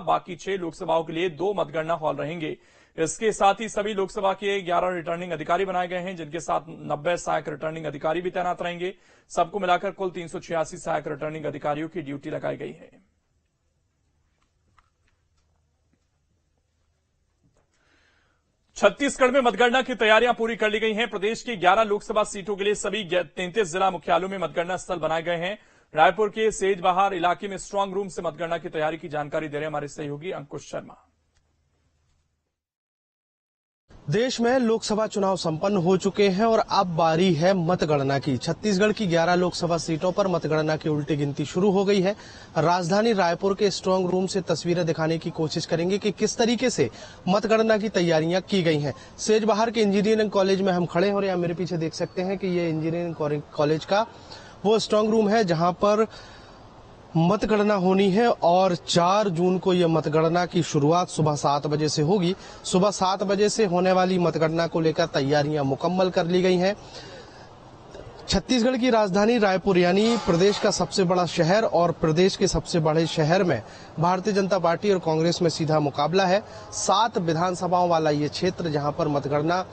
बाकी 6 लोकसभाओं के लिए 2 मतगणना हॉल रहेंगे। इसके साथ ही सभी लोकसभा के 11 रिटर्निंग अधिकारी बनाए गए हैं, जिनके साथ 90 सहायक रिटर्निंग अधिकारी भी तैनात रहेंगे। सबको मिलाकर कुल 386 सहायक रिटर्निंग अधिकारियों की ड्यूटी लगाई गई है। छत्तीसगढ़ में मतगणना की तैयारियां पूरी कर ली गई हैं। प्रदेश की 11 लोकसभा सीटों के लिए सभी 33 जिला मुख्यालयों में मतगणना स्थल बनाए गए हैं। रायपुर के सेजबहार इलाके में स्ट्रांग रूम से मतगणना की तैयारी की जानकारी दे रहे हमारे सहयोगी अंकुश शर्मा। देश में लोकसभा चुनाव संपन्न हो चुके हैं और अब बारी है मतगणना की। छत्तीसगढ़ की 11 लोकसभा सीटों पर मतगणना की उल्टी गिनती शुरू हो गई है। राजधानी रायपुर के स्ट्रांग रूम से तस्वीरें दिखाने की कोशिश करेंगे कि किस तरीके से मतगणना की तैयारियां की गई हैं। सेजबहार के इंजीनियरिंग कॉलेज में हम खड़े हो रहे हैं। मेरे पीछे देख सकते हैं कि ये इंजीनियरिंग कॉलेज का वो स्ट्रांग रूम है जहां पर मतगणना होनी है और 4 जून को यह मतगणना की शुरुआत सुबह 7 बजे से होगी। सुबह 7 बजे से होने वाली मतगणना को लेकर तैयारियां मुकम्मल कर ली गई हैं। छत्तीसगढ़ की राजधानी रायपुर यानी प्रदेश का सबसे बड़ा शहर और प्रदेश के सबसे बड़े शहर में भारतीय जनता पार्टी और कांग्रेस में सीधा मुकाबला है। 7 विधानसभाओं वाला ये क्षेत्र जहां पर मतगणना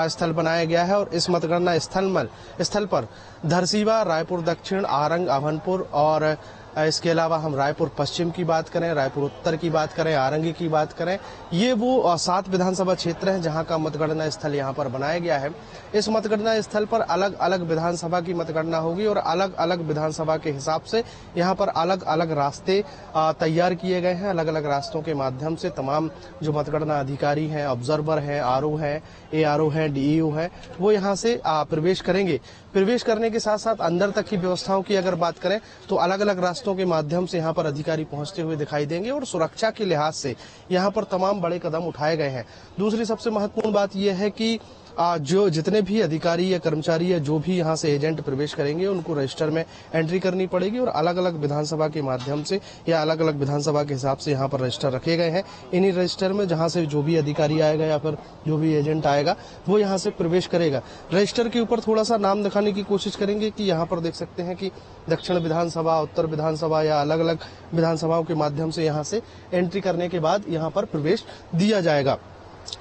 स्थल बनाया गया है और इस मतगणना स्थल पर धरसीवा, रायपुर दक्षिण, आरंग, अभनपुर और इसके अलावा हम रायपुर पश्चिम की बात करें, रायपुर उत्तर की बात करें, आरंगी की बात करें, ये वो 7 विधानसभा क्षेत्र हैं जहां का मतगणना स्थल यहां पर बनाया गया है। इस मतगणना स्थल पर अलग अलग विधानसभा की मतगणना होगी और अलग अलग विधानसभा के हिसाब से यहां पर अलग अलग रास्ते तैयार किए गए हैं। अलग अलग रास्तों के माध्यम से तमाम जो मतगणना अधिकारी हैं, ऑब्जर्वर हैं, आरओ हैं, एआरओ हैं, डीईओ हैं, वो यहां से प्रवेश करेंगे। प्रवेश करने के साथ साथ अंदर तक की व्यवस्थाओं की अगर बात करें तो अलग अलग रास्तों के माध्यम से यहां पर अधिकारी पहुंचते हुए दिखाई देंगे और सुरक्षा के लिहाज से यहां पर तमाम बड़े कदम उठाए गए हैं। दूसरी सबसे महत्वपूर्ण बात यह है कि जो जितने भी अधिकारी या कर्मचारी या जो भी यहां से एजेंट प्रवेश करेंगे उनको रजिस्टर में एंट्री करनी पड़ेगी और अलग अलग विधानसभा के माध्यम से या अलग अलग विधानसभा के हिसाब से यहां पर रजिस्टर रखे गए हैं। इन्हीं रजिस्टर में जहां से जो भी अधिकारी आएगा या फिर जो भी एजेंट आएगा वो यहां से प्रवेश करेगा। रजिस्टर के ऊपर थोड़ा सा नाम दिखाने की कोशिश करेंगे कि यहाँ पर देख सकते हैं कि दक्षिण विधानसभा, उत्तर विधानसभा या अलग अलग विधानसभाओं के माध्यम से यहाँ से एंट्री करने के बाद यहाँ पर प्रवेश दिया जाएगा।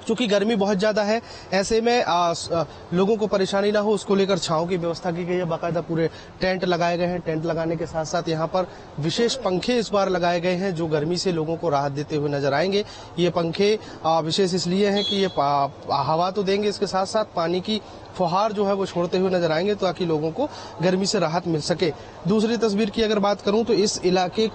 चूंकि गर्मी बहुत ज्यादा है, ऐसे में लोगों को परेशानी ना हो उसको लेकर छांव की व्यवस्था की गई है। बाकायदा पूरे टेंट लगाए गए हैं। टेंट लगाने के साथ साथ यहाँ पर विशेष पंखे इस बार लगाए गए हैं जो गर्मी से लोगों को राहत देते हुए नजर आएंगे। ये पंखे विशेष इसलिए हैं कि ये हवा तो देंगे, इसके साथ साथ पानी की फुहार जो है वो छोड़ते हुए नजर आएंगे ताकि लोगों को गर्मी से राहत मिल सके। दूसरी तस्वीर की अगर बात करूं तो इस इलाके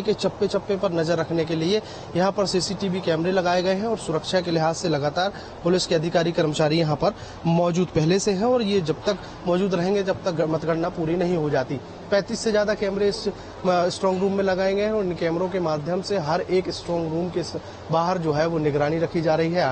के चप्पे चप्पे पर नजर रखने के लिए यहाँ पर सीसीटीवी कैमरे लगाए गए हैं और सुरक्षा के लिहाज से लगातार पुलिस के अधिकारी कर्मचारी यहाँ पर मौजूद पहले से हैं और ये जब तक मौजूद रहेंगे जब तक मतगणना पूरी नहीं हो जाती। 35 से ज्यादा कैमरे इस स्ट्रांग रूम में लगाए गए हैं और इन कैमरों के माध्यम से हर एक स्ट्रांग रूम के बाहर जो है वो निगरानी रखी जा रही है।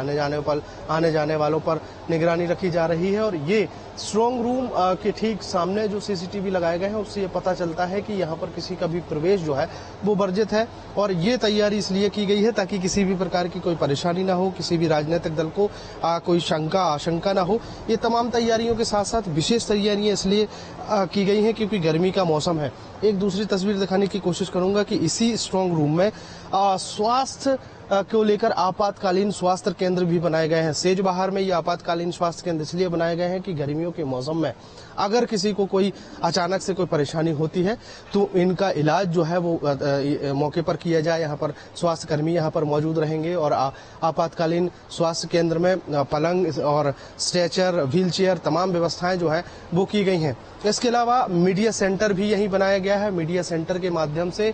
आने जाने वालों पर निगरानी रखी जा रही है और ये स्ट्रांग रूम के ठीक सामने जो सीसीटीवी लगाए गए हैं उससे ये पता चलता है कि यहाँ पर किसी का भी प्रवेश जो है वो वर्जित है और ये तैयारी इसलिए की गई है ताकि किसी भी प्रकार की कोई परेशानी ना हो, किसी भी राजनीतिक दल को कोई आशंका ना हो। ये तमाम तैयारियों के साथ साथ विशेष तैयारियां इसलिए की गई हैं क्योंकि गर्मी का मौसम है। एक दूसरी तस्वीर दिखाने की कोशिश करूंगा कि इसी स्ट्रांग रूम में स्वास्थ्य को लेकर आपातकालीन स्वास्थ्य केंद्र भी बनाए गए हैं। सेजबहार में ये आपातकालीन स्वास्थ्य केंद्र इसलिए बनाए गए हैं कि गर्मियों के मौसम में अगर किसी को कोई अचानक से कोई परेशानी होती है तो इनका इलाज जो है वो मौके पर किया जाए। यहाँ पर स्वास्थ्य कर्मी यहाँ पर मौजूद रहेंगे और आपातकालीन स्वास्थ्य केंद्र में पलंग और स्ट्रेचर, व्हील चेयर तमाम व्यवस्थाएं जो है वो की गई हैं। इसके अलावा मीडिया सेंटर भी यहीं बनाया गया है। मीडिया सेंटर के माध्यम से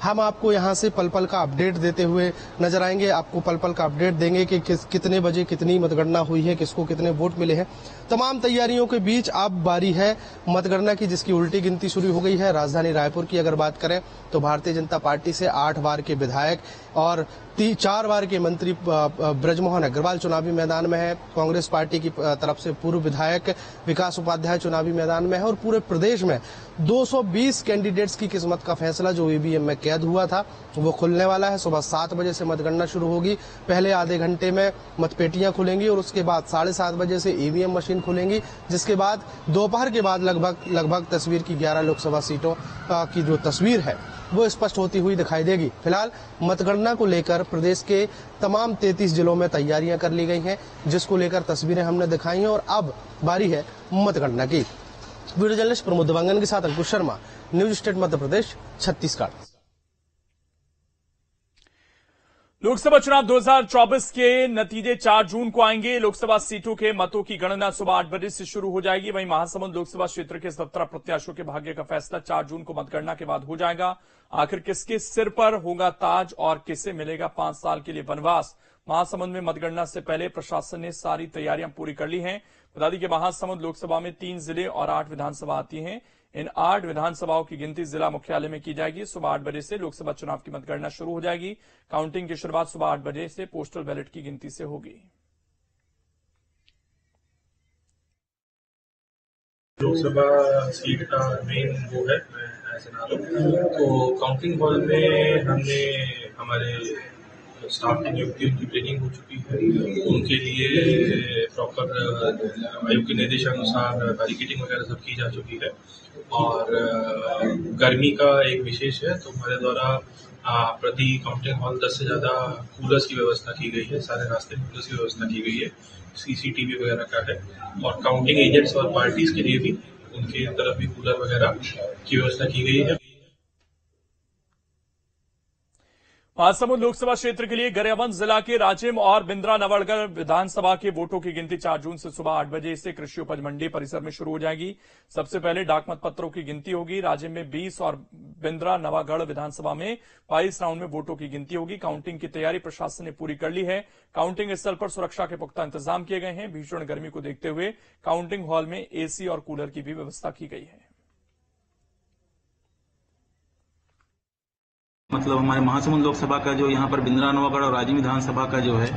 हम आपको यहाँ से पल पल का अपडेट देते हुए नजर आएंगे। आपको पल पल का अपडेट देंगे कि कितने बजे कितनी मतगणना हुई है, किसको कितने वोट मिले हैं। तमाम तैयारियों के बीच अब बारी है मतगणना की जिसकी उल्टी गिनती शुरू हो गई है। राजधानी रायपुर की अगर बात करें तो भारतीय जनता पार्टी से 8 बार के विधायक और 4 बार के मंत्री ब्रजमोहन अग्रवाल चुनावी मैदान में है। कांग्रेस पार्टी की तरफ से पूर्व विधायक विकास उपाध्याय चुनावी मैदान में है और पूरे प्रदेश में 220 कैंडिडेट्स की किस्मत का फैसला जो ईवीएम में कैद हुआ था वो खुलने वाला है। सुबह 7 बजे से मतगणना शुरू होगी। पहले आधे घंटे में मतपेटियां खुलेंगी और उसके बाद 7:30 बजे से ईवीएम मशीन खुलेंगी, जिसके बाद दोपहर के बाद लगभग तस्वीर की 11 लोकसभा सीटों की जो तस्वीर है वो स्पष्ट होती हुई दिखाई देगी। फिलहाल मतगणना को लेकर प्रदेश के तमाम 33 जिलों में तैयारियां कर ली गई हैं, जिसको लेकर तस्वीरें हमने दिखाई हैं और अब बारी है मतगणना की। वीडियो जर्नलिस्ट प्रमोद देवांगन के साथ अंकुश शर्मा, न्यूज स्टेट मध्य प्रदेश, छत्तीसगढ़। लोकसभा चुनाव 2024 के नतीजे 4 जून को आएंगे। लोकसभा सीटों के मतों की गणना सुबह 8 बजे से शुरू हो जाएगी। वहीं महासमुंद लोकसभा क्षेत्र के 17 प्रत्याशियों के भाग्य का फैसला 4 जून को मतगणना के बाद हो जाएगा। आखिर किसके सिर पर होगा ताज और किसे मिलेगा 5 साल के लिए वनवास। महासमुंद में मतगणना से पहले प्रशासन ने सारी तैयारियां पूरी कर ली हैं। बता दें कि महासमुंद लोकसभा में 3 जिले और 8 विधानसभा आती हैं। इन 8 विधानसभाओं की गिनती जिला मुख्यालय में की जाएगी। सुबह 8 बजे से लोकसभा चुनाव की मतगणना शुरू हो जाएगी। काउंटिंग की शुरुआत सुबह 8 बजे से पोस्टल बैलेट की गिनती से होगी। लोकसभा सीट का मेन वो है, मैं ऐसे ना तो काउंटिंग हॉल में हमने हमारे स्टाफ की नियुक्ति, उनकी ट्रेनिंग हो चुकी है। उनके लिए प्रॉपर आयोग के निर्देशानुसार बैरिकेडिंग वगैरह सब की जा चुकी है। और गर्मी का एक विशेष है, तो हमारे द्वारा प्रति काउंटिंग हॉल 10 से ज़्यादा कूलर्स की व्यवस्था की गई है। सारे रास्ते में कूलर्स की व्यवस्था की गई है। CCTV वगैरह का है। और काउंटिंग एजेंट्स और पार्टीज के लिए भी उनकी तरफ भी कूलर वगैरह की व्यवस्था की गई है। महासमुंद लोकसभा क्षेत्र के लिए गरियाबंद जिला के राजिम और बिंद्रा नवगढ़ विधानसभा के वोटों की गिनती 4 जून से सुबह 8 बजे से कृषि उपज मंडी परिसर में शुरू हो जाएगी। सबसे पहले डाक मत पत्रों की गिनती होगी। राजिम में 20 और बिंद्रा नवागढ़ विधानसभा में 22 राउंड में वोटों की गिनती होगी। काउंटिंग की तैयारी प्रशासन ने पूरी कर ली है। काउंटिंग स्थल पर सुरक्षा के पुख्ता इंतजाम किए गए हैं। भीषण गर्मी को देखते हुए काउंटिंग हॉल में AC और कूलर की भी व्यवस्था की गई है। मतलब हमारे महासमुंद लोकसभा का जो यहाँ पर बिंद्रा नवागढ़ और राजिम विधानसभा का जो है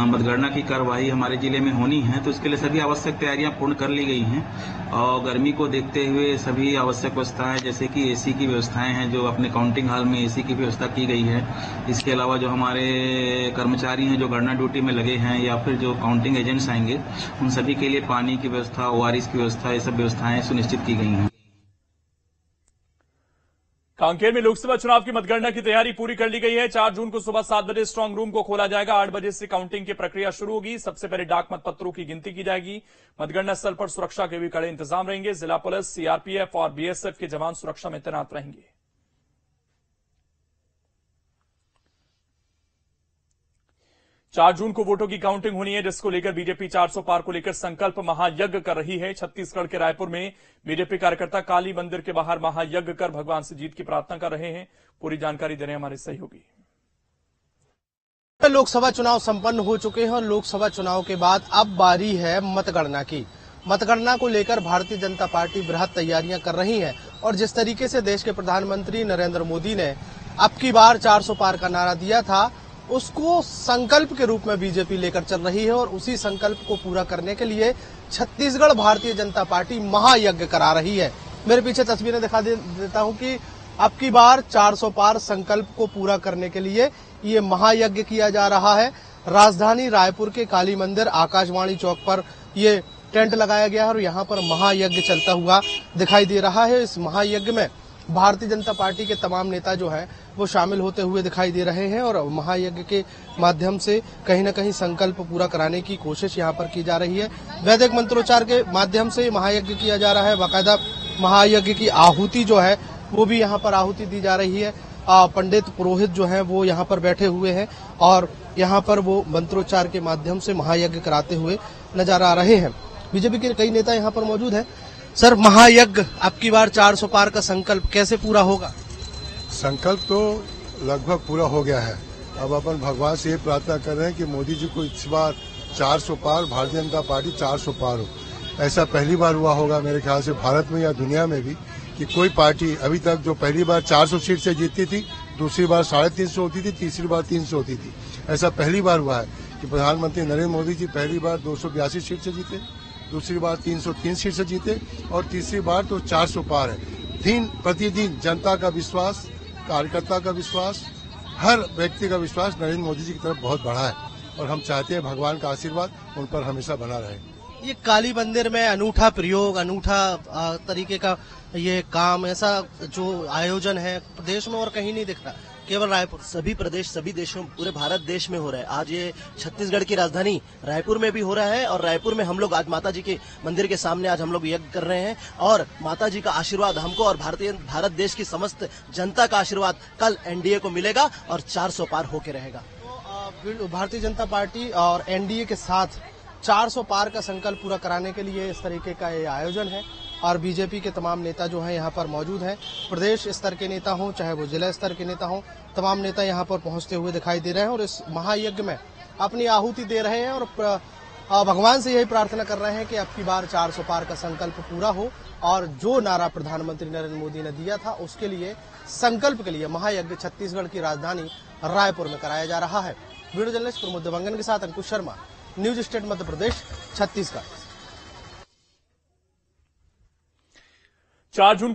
मतगणना की कार्रवाई हमारे जिले में होनी है, तो इसके लिए सभी आवश्यक तैयारियां पूर्ण कर ली गई हैं। और गर्मी को देखते हुए सभी आवश्यक व्यवस्थाएं जैसे कि AC की व्यवस्थाएं हैं, जो अपने काउंटिंग हॉल में AC की व्यवस्था की गई है। इसके अलावा जो हमारे कर्मचारी हैं जो गणना ड्यूटी में लगे हैं या फिर जो काउंटिंग एजेंट्स आएंगे, उन सभी के लिए पानी की व्यवस्था, ORS की व्यवस्था, ये सब व्यवस्थाएं सुनिश्चित की गई हैं। कांकेर में लोकसभा चुनाव की मतगणना की तैयारी पूरी कर ली गई है। 4 जून को सुबह 7 बजे स्ट्रांग रूम को खोला जाएगा। 8 बजे से काउंटिंग की प्रक्रिया शुरू होगी। सबसे पहले डाक मत पत्रों की गिनती की जाएगी। मतगणना स्थल पर सुरक्षा के भी कड़े इंतजाम रहेंगे। जिला पुलिस, CRPF और BSF के जवान सुरक्षा में तैनात रहेंगे। चार जून को वोटों की काउंटिंग होनी है, जिसको लेकर बीजेपी 400 पार को लेकर संकल्प महायज्ञ कर रही है। छत्तीसगढ़ के रायपुर में बीजेपी कार्यकर्ता काली मंदिर के बाहर महायज्ञ कर भगवान से जीत की प्रार्थना कर रहे हैं। पूरी जानकारी दे रहे हैं हमारे सहयोगी। लोकसभा चुनाव संपन्न हो चुके हैं और लोकसभा चुनाव के बाद अब बारी है मतगणना की। मतगणना को लेकर भारतीय जनता पार्टी बृहद तैयारियां कर रही है और जिस तरीके से देश के प्रधानमंत्री नरेंद्र मोदी ने अब की बार 400 पार का नारा दिया था, उसको संकल्प के रूप में बीजेपी लेकर चल रही है और उसी संकल्प को पूरा करने के लिए छत्तीसगढ़ भारतीय जनता पार्टी महायज्ञ करा रही है। मेरे पीछे तस्वीरें दिखा देता हूं कि अब की बार 400 पार संकल्प को पूरा करने के लिए ये महायज्ञ किया जा रहा है। राजधानी रायपुर के काली मंदिर आकाशवाणी चौक पर ये टेंट लगाया गया है और यहाँ पर महायज्ञ चलता हुआ दिखाई दे रहा है। इस महायज्ञ में भारतीय जनता पार्टी के तमाम नेता जो हैं वो शामिल होते हुए दिखाई दे रहे हैं और महायज्ञ के माध्यम से कहीं न कहीं संकल्प पूरा कराने की कोशिश यहाँ पर की जा रही है। वैदिक मंत्रोच्चार के माध्यम से महायज्ञ किया जा रहा है। बाकायदा महायज्ञ की आहुति जो है वो भी यहाँ पर आहुति दी जा रही है। पंडित पुरोहित जो हैं वो यहाँ पर बैठे हुए हैं और यहाँ पर वो मंत्रोच्चार के माध्यम से महायज्ञ कराते हुए नजर आ रहे हैं। बीजेपी के कई नेता यहाँ पर मौजूद हैं। सर, महायज्ञ अब की बार 400 पार का संकल्प कैसे पूरा होगा? संकल्प तो लगभग पूरा हो गया है। अब अपन भगवान से ये प्रार्थना कर रहे हैं कि मोदी जी को इस बार 400 पार, भारतीय जनता पार्टी 400 पार हो। ऐसा पहली बार हुआ होगा मेरे ख्याल से भारत में या दुनिया में भी कि कोई पार्टी अभी तक जो पहली बार 400 सीट से जीतती थी, दूसरी बार 350 होती थी, तीसरी बार 300 होती थी। ऐसा पहली बार हुआ है कि प्रधानमंत्री नरेंद्र मोदी जी पहली बार 282 सीट से जीते, दूसरी बार 303 सीट से जीते और तीसरी बार तो 400 पार है। दिन प्रतिदिन जनता का विश्वास, कार्यकर्ता का विश्वास, हर व्यक्ति का विश्वास नरेंद्र मोदी जी की तरफ बहुत बढ़ा है और हम चाहते हैं भगवान का आशीर्वाद उन पर हमेशा बना रहे। ये काली मंदिर में अनूठा प्रयोग, अनूठा तरीके का ये काम, ऐसा जो आयोजन है प्रदेश में और कहीं नहीं दिख रहा, केवल रायपुर। सभी प्रदेश, सभी देशों, पूरे भारत देश में हो रहा है। आज ये छत्तीसगढ़ की राजधानी रायपुर में भी हो रहा है और रायपुर में हम लोग आज माता जी के मंदिर के सामने आज हम लोग यज्ञ कर रहे हैं और माता जी का आशीर्वाद हमको और भारत देश की समस्त जनता का आशीर्वाद कल एनडीए को मिलेगा और 400 पार होके रहेगा। तो भारतीय जनता पार्टी और एनडीए के साथ 400 पार का संकल्प पूरा कराने के लिए इस तरीके का ये आयोजन है और बीजेपी के तमाम नेता जो हैं यहाँ पर मौजूद हैं। प्रदेश स्तर के नेता हों चाहे वो जिला स्तर के नेता हों, तमाम नेता यहाँ पर पहुंचते हुए दिखाई दे रहे हैं और इस महायज्ञ में अपनी आहुति दे रहे हैं और भगवान से यही प्रार्थना कर रहे हैं कि अब की बार 400 पार का संकल्प पूरा हो और जो नारा प्रधानमंत्री नरेंद्र मोदी ने दिया था उसके लिए, संकल्प के लिए महायज्ञ छत्तीसगढ़ की राजधानी रायपुर में कराया जा रहा है। वीडियो जर्नलिस्ट प्रमोद देवांगन के साथ अंकुश शर्मा, न्यूज स्टेट मध्य प्रदेश, छत्तीसगढ़। 4 जून